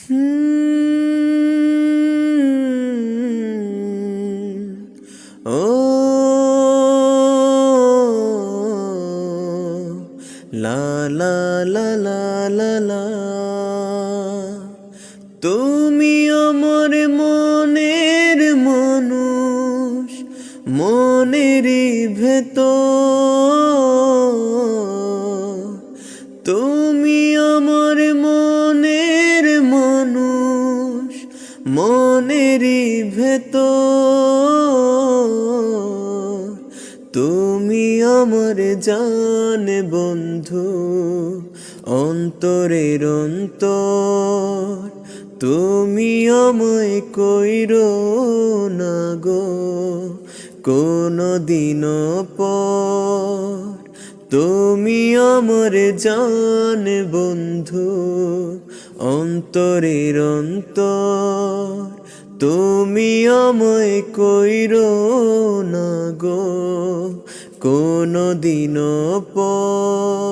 ও লা লা লা লা লা লা, তুমি আমার মনের মানুষ, মনেরই ভেতর। তুমি আমার মনের মানুষ, মনেরই ভেতর। তুমি আমার জান বন্ধু, অন্তরের অন্তর। তুমি আমায় কইরো না গো কোনো দিনও পর। তুমি আমার জান বন্ধু, অন্তরের অন্তর। তুমি আমায় কইরো না গো কোনো দিনও পর।